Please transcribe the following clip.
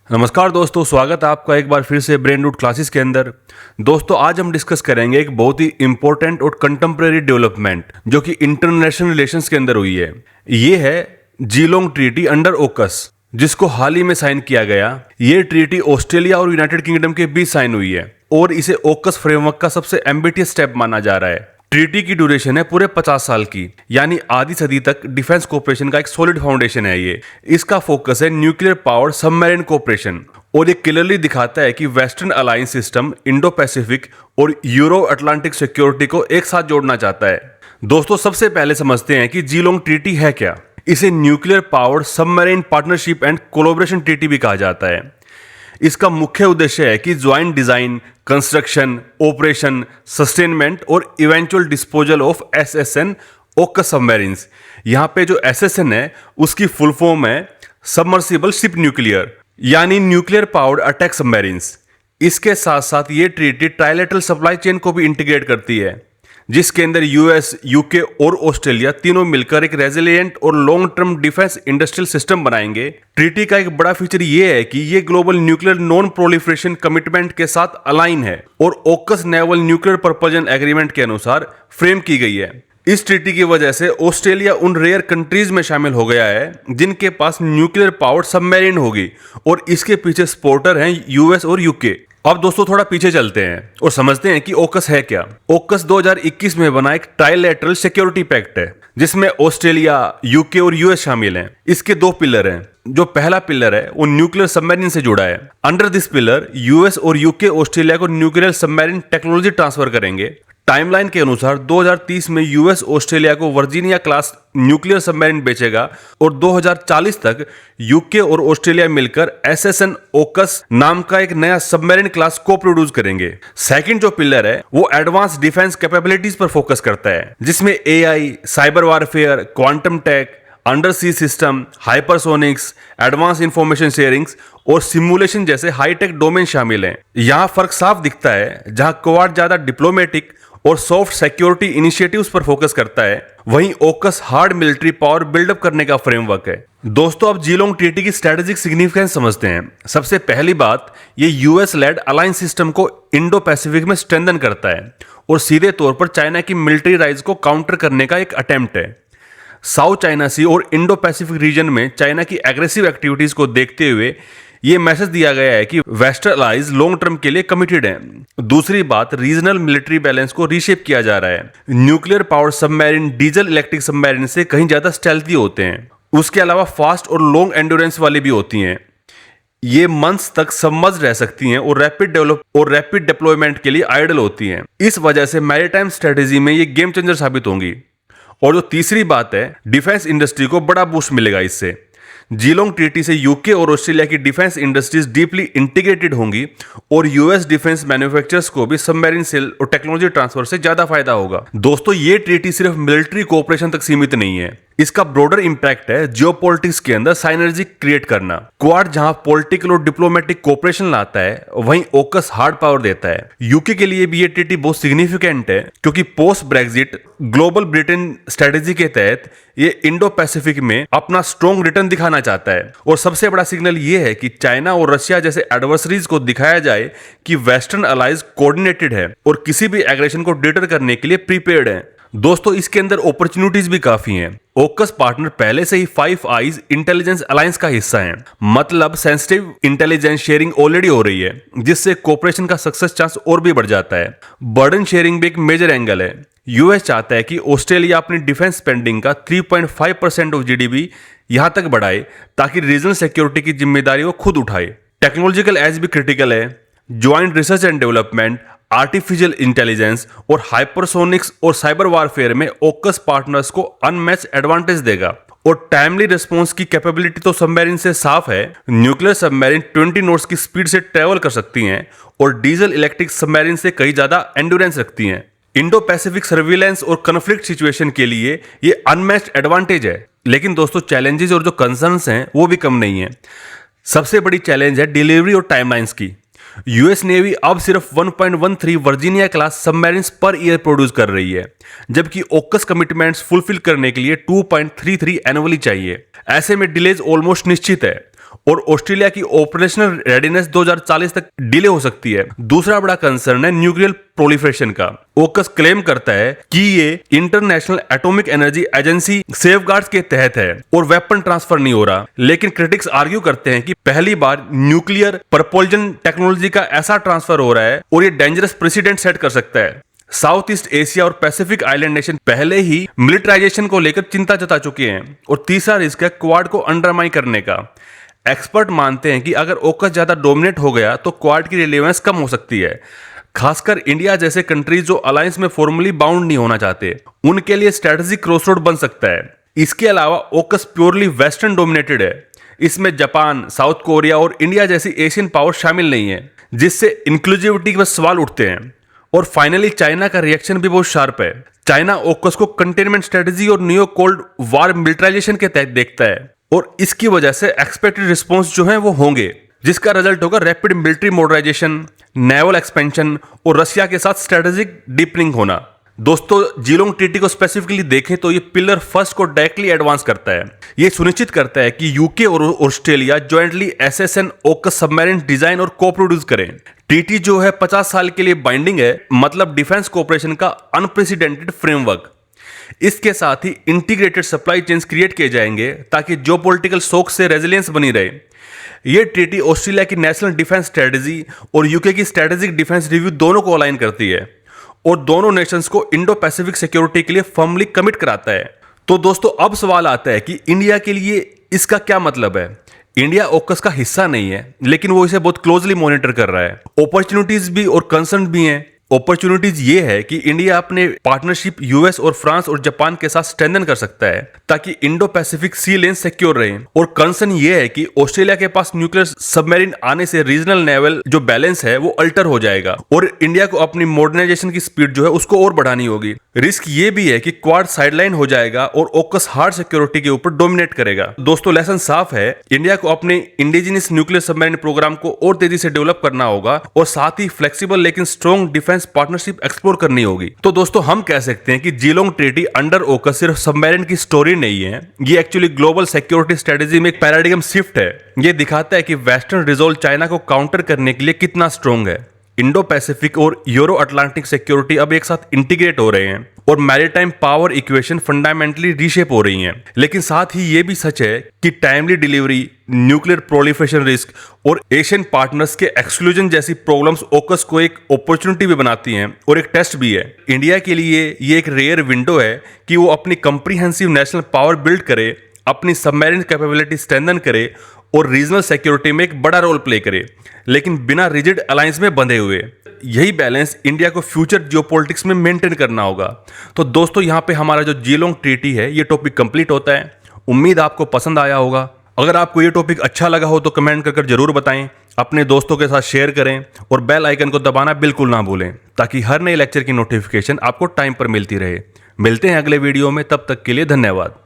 नमस्कार दोस्तों, स्वागत है आपका एक बार फिर से ब्रेन रूट क्लासेस के अंदर। दोस्तों, आज हम डिस्कस करेंगे एक बहुत ही इंपॉर्टेंट और कंटेम्प्रेरी डेवलपमेंट जो कि इंटरनेशनल रिलेशंस के अंदर हुई है। ये है जीलोंग ट्रीटी अंडर ओकस, जिसको हाल ही में साइन किया गया। ये ट्रीटी ऑस्ट्रेलिया और यूनाइटेड किंगडम के बीच साइन हुई है और इसे ओकस फ्रेमवर्क का सबसे एम्बिटियस स्टेप माना जा रहा है। ट्रीटी की ड्यूरेशन है पूरे 50 साल की, यानी आधी सदी तक डिफेंस कोऑपरेशन का एक सॉलिड फाउंडेशन है ये। इसका फोकस है न्यूक्लियर पावर सबमरीन कोऑपरेशन और ये क्लियरली दिखाता है कि western alliance system Indo Pacific और यूरो अटलांटिक सिक्योरिटी को एक साथ जोड़ना चाहता है। दोस्तों, सबसे पहले समझते हैं कि जीलोंग ट्रीटी है क्या। इसे nuclear power submarine partnership and collaboration treaty भी कहा जाता है। इसका मुख्य उद्देश्य है कि joint design, construction, operation, sustainment और इवेंचुअल डिस्पोजल ऑफ एसएसएन ओकस सबमरीन्स। यहाँ पे जो एसएसएन है उसकी फुल फॉर्म है सबमर्सिबल शिप न्यूक्लियर, यानी न्यूक्लियर पावर्ड अटैक सबमरीन्स। इसके साथ साथ ये ट्रीटी ट्राइलेटरल सप्लाई चेन को भी इंटीग्रेट करती है, जिसके अंदर यूएस, यूके और ऑस्ट्रेलिया तीनों मिलकर एक रेजिलिएंट और long term defence industrial system बनाएंगे। ट्रीटी का एक बड़ा फीचर ये है कि ये global nuclear non proliferation commitment के साथ अलाइन है और ओकस नेवल न्यूक्लियर प्रपोजन एग्रीमेंट के अनुसार फ्रेम की गई है। इस ट्रीटी की वजह से ऑस्ट्रेलिया उन रेयर कंट्रीज में शामिल हो गया है जिनके पास न्यूक्लियर पावर्ड सबमरीन होगी और इसके पीछे सपोर्टर हैं यूएस और यूके। अब दोस्तों, थोड़ा पीछे चलते हैं और समझते हैं कि ओकस है क्या। ओकस 2021 में बना एक ट्राइलेटरल सिक्योरिटी पैक्ट है जिसमें ऑस्ट्रेलिया, यूके और यूएस शामिल हैं। इसके दो पिलर हैं। जो पहला पिलर है वो न्यूक्लियर सबमरीन से जुड़ा है। अंडर दिस पिलर यूएस और यूके ऑस्ट्रेलिया को न्यूक्लियर सबमरीन टेक्नोलॉजी ट्रांसफर करेंगे। टाइमलाइन के अनुसार 2030 में यूएस ऑस्ट्रेलिया को वर्जीनिया क्लास न्यूक्लियर सबमरीन बेचेगा और 2040 तक यूके और ऑस्ट्रेलिया मिलकर एसएसएन ओकस नाम का एक नया सबमरीन क्लास को प्रोड्यूस करेंगे। सेकंड जो पिलर है वो एडवांस डिफेंस कैपेबिलिटीज पर फोकस करता है, जिसमें AI, cyber warfare, quantum tech, under sea system, hypersonics, advance information sharings और सिमुलेशन जैसे हाईटेक डोमेन शामिल हैं। यहाँ फर्क साफ दिखता है। जहाँ क्वाड ज्यादा डिप्लोमेटिक और सॉफ्ट सिक्योरिटी इनिशिएटिव्स पर फोकस करता है, वहीं ओकस हार्ड मिलिट्री पावर बिल्डअप करने का फ्रेमवर्क है। दोस्तों, अब जीलोंग ट्रीटी की स्ट्रेटेजिक सिग्निफिकेंस समझते हैं। सबसे पहली बात, ये यूएस लेड अलायंस सिस्टम को इंडो पैसिफिक में स्ट्रेंथन करता है और सीधे तौर पर चाइना की मिलिट्री राइज को काउंटर करने का एक अटेम्प्ट है। साउथ चाइना सी और इंडो पैसिफिक रीजन में चाइना की एग्रेसिव एक्टिविटीज को देखते हुए ये मैसेज दिया गया है कि वेस्टर्न अलाइज लॉन्ग टर्म के लिए कमिटेड हैं। दूसरी बात, रीजनल मिलिट्री बैलेंस को रीशेप किया जा रहा है। Nuclear power submarine diesel electric submarine से कहीं ज्यादा स्टेल्थी होते हैं। उसके अलावा फास्ट और लॉन्ग एंड्योरेंस वाली भी होती हैं। ये मंथ्स तक सबमर्ज रह सकती हैं और रैपिड डिप्लॉयमेंट के लिए आइडल होती हैं। इस वजह से मैरीटाइम स्ट्रेटेजी में ये गेम चेंजर साबित होंगी। और जो तीसरी बात है, डिफेंस इंडस्ट्री को बड़ा बूस्ट मिलेगा इससे। जीलोंग ट्रीटी से यूके और ऑस्ट्रेलिया की डिफेंस इंडस्ट्रीज डीपली इंटीग्रेटेड होंगी और यूएस डिफेंस मैन्युफैक्चरर्स को भी सबमरीन सेल और टेक्नोलॉजी ट्रांसफर से ज्यादा फायदा होगा। दोस्तों, ये ट्रीटी सिर्फ मिलिट्री कोऑपरेशन तक सीमित नहीं है। इसका ब्रॉडर इंपैक्ट है जियोपॉलिटिक्स के अंदर साइनर्जी क्रिएट करना। क्वाड जहां पॉलिटिकल और डिप्लोमेटिक कोऑपरेशन लाता है, वहीं ओकस हार्ड पावर देता है। यूके के लिए भी ये ट्रीटी बहुत सिग्निफिकेंट है क्योंकि post Brexit global Britain strategy के तहत ये इंडो पैसिफिक में अपना स्ट्रॉन्ग रिटर्न दिखाना चाहता है। और सबसे बड़ा सिग्नल ये है कि चाइना और रशिया जैसे एडवर्सरीज को दिखाया जाए कि वेस्टर्न अलाइज कोऑर्डिनेटेड है और किसी भी एग्रेशन को डिटर करने के लिए प्रीपेयर्ड है। दोस्तों, इसके अंदर अपॉर्चुनिटीज भी काफी हैं। ओकस पार्टनर पहले से ही फाइव आईज इंटेलिजेंस अलायंस का हिस्सा है, मतलब सेंसिटिव इंटेलिजेंस शेयरिंग ऑलरेडी हो रही है, जिससे कोऑपरेशन का सक्सेस चांस और भी बढ़ जाता है। बर्डन शेयरिंग भी एक मेजर एंगल है। यूएस चाहता है कि ऑस्ट्रेलिया अपनी डिफेंस स्पेंडिंग का 3.5% ऑफ जीडीपी यहां तक बढ़ाए ताकि रीजनल सिक्योरिटी की जिम्मेदारी वो खुद उठाए। टेक्नोलॉजिकल एज भी क्रिटिकल है। Joint research and development, artificial intelligence और हाइपरसोनिक्स और साइबर वारफेयर में ओकस पार्टनर्स को अनमैच एडवांटेज देगा। और टाइमली रिस्पॉन्स की कैपेबिलिटी तो सबमरीन से साफ है। न्यूक्लियर सबमरीन 20 नॉट्स की स्पीड से ट्रेवल कर सकती हैं और डीजल इलेक्ट्रिक सबमरीन से कहीं ज्यादा एंड्योरेंस रखती हैं। इंडो पैसिफिक सर्विलेंस और कन्फ्लिक्ट सिचुएशन के लिए ये अनमैच्ड एडवांटेज है। लेकिन दोस्तों, चैलेंजेस और जो कंसर्न्स हैं वो भी कम नहीं है। सबसे बड़ी चैलेंज है डिलीवरी और टाइमलाइंस की। यूएस नेवी अब सिर्फ 1.13 Virginia class submarines per year produce कर रही है, जबकि ओकस कमिटमेंट्स फुलफिल करने के लिए 2.33 एनुअली चाहिए। ऐसे में डिलेज ऑलमोस्ट निश्चित है और ऑस्ट्रेलिया की ऑपरेशनल रेडीनेस 2040 तक डिले हो सकती है। दूसरा बड़ा कंसर्न है न्यूक्लियर प्रोलिफरेशन का। ओकस क्लेम करता है कि ये international atomic energy agency safeguards के तहत है और वेपन ट्रांसफर नहीं हो रहा। लेकिन क्रिटिक्स आर्ग्यू करते हैं कि पहली बार न्यूक्लियर प्रपोल्जन टेक्नोलॉजी का ऐसा ट्रांसफर हो रहा है और ये डेंजरस प्रेसिडेंट सेट कर सकता है। साउथ ईस्ट एशिया और पैसिफिक आइलैंड नेशन पहले ही मिलिटराइजेशन को लेकर चिंता जता चुके हैं। और तीसरा रिस्क है क्वाड को अंडरमाइन करने का। एक्सपर्ट मानते हैं कि अगर ओकस ज्यादा डोमिनेट हो गया तो क्वाड की रिलेवेंस कम हो सकती है, खासकर इंडिया जैसे कंट्रीज जो अलायंस में फॉर्मली बाउंड नहीं होना चाहते, उनके लिए स्ट्रेटेजिक क्रॉसरोड बन सकता है। इसके अलावा ओकस प्योरली वेस्टर्न डोमिनेटेड है। इसमें जापान, साउथ कोरिया और इंडिया जैसी एशियन पावर शामिल नहीं है, जिससे इंक्लूसिविटी के सवाल उठते हैं। और फाइनली चाइना का रिएक्शन भी बहुत शार्प है। चाइना ओकस को कंटेनमेंट स्ट्रेटजी और न्यू कोल्ड वार मिलिटराइजेशन के तहत देखता है और इसकी वजह से एक्सपेक्टेड रिस्पॉन्स जो है वो होंगे, जिसका रिजल्ट होगा rapid military modernisation, naval expansion और रशिया के साथ स्ट्रेटेजिक डीपनिंग होना। दोस्तों जीलोंग ट्रीटी को स्पेसिफिकली देखें तो ये पिलर फर्स्ट को डायरेक्टली एडवांस करता है। ये सुनिश्चित करता है कि यूके और ऑस्ट्रेलिया जॉइंटली एसएसएन ओकस सबमरीन डिजाइन और को प्रोड्यूस करें। ट्रीटी जो है 50 साल के लिए बाइंडिंग है, मतलब डिफेंस कोऑपरेशन का अनप्रेसिडेंटेड फ्रेमवर्क। इसके साथ ही इंटीग्रेटेड सप्लाई चेन्स क्रिएट किए जाएंगे ताकि जियोपॉलिटिकल शॉक से रेजिलियंस बनी रहे। यह ट्रीटी ऑस्ट्रेलिया की नेशनल डिफेंस स्ट्रेटजी और यूके की स्ट्रेटेजिक डिफेंस रिव्यू दोनों को अलाइन करती है और दोनों नेशंस को इंडो पैसिफिक सिक्योरिटी के लिए फर्मली कमिट कराता है। तो दोस्तों अब सवाल आता है कि इंडिया के लिए इसका क्या मतलब है। इंडिया ओकस का हिस्सा नहीं है, लेकिन वो इसे बहुत क्लोजली मॉनिटर कर रहा है। अपॉर्चुनिटीज भी और कंसर्न भी हैं। अपॉर्चुनिटीज ये है कि इंडिया अपने पार्टनरशिप यूएस और फ्रांस और जापान के साथ स्ट्रेंथन कर सकता है ताकि इंडो पैसिफिक सी लेन सिक्योर रहे। और कंसर्न ये है कि ऑस्ट्रेलिया के पास न्यूक्लियर सबमरीन आने से रीजनल नेवल जो बैलेंस है वो अल्टर हो जाएगा और इंडिया को अपनी मॉडर्नाइजेशन की स्पीड जो है उसको और बढ़ानी होगी। रिस्क ये भी है कि क्वाड साइडलाइन हो जाएगा और ओकस हार्ड सिक्योरिटी के ऊपर डोमिनेट करेगा। दोस्तों लेसन साफ है, इंडिया को अपने इंडिजिनियस न्यूक्लियर सबमरीन प्रोग्राम को और तेजी से डेवलप करना होगा और साथ ही फ्लेक्सिबल लेकिन स्ट्रॉन्ग डिफेंस पार्टनरशिप एक्सप्लोर करनी होगी। तो दोस्तों हम कह सकते हैं कि जीलोंग ट्रीटी अंडर ओकस सिर्फ सबमरीन की स्टोरी नहीं है, ये एक्चुअली ग्लोबल सिक्योरिटी स्ट्रेटजी में एक पैराडिगम शिफ्ट है। ये दिखाता है कि वेस्टर्न रिजोल्व चाइना को काउंटर करने के लिए कितना स्ट्रॉन्ग है। इंडो पैसिफिक और यूरो अटलांटिक सिक्योरिटी अब एक साथ इंटीग्रेट हो रहे हैं और maritime power equation fundamentally reshape हो रही हैं। लेकिन साथ ही ये भी सच है कि timely delivery, nuclear proliferation risk और एशियन पार्टनर्स के एक्सक्लूजन जैसी प्रॉब्लम्स ओकस को एक अपॉर्चुनिटी भी बनाती हैं और एक टेस्ट भी है। इंडिया के लिए ये एक रेयर विंडो है कि वो अपनी कंप्रीहेंसिव नेशनल पावर बिल्ड करे, अपनी सबमरीन कैपेबिलिटी स्ट्रेंथन करे और रीजनल सिक्योरिटी में एक बड़ा रोल प्ले करे, लेकिन बिना रिजिड अलायंस में बंधे हुए। यही बैलेंस इंडिया को फ्यूचर जियोपॉलिटिक्स में मेंटेन करना होगा। तो दोस्तों यहाँ पे हमारा जो जीलोंग ट्रीटी है ये टॉपिक कंप्लीट होता है। उम्मीद आपको पसंद आया होगा। अगर आपको ये टॉपिक अच्छा लगा हो तो कमेंट कर जरूर बताएं, अपने दोस्तों के साथ शेयर करें और बेल आइकन को दबाना बिल्कुल ना भूलें ताकि हर नए लेक्चर की नोटिफिकेशन आपको टाइम पर मिलती रहे। मिलते हैं अगले वीडियो में, तब तक के लिए धन्यवाद।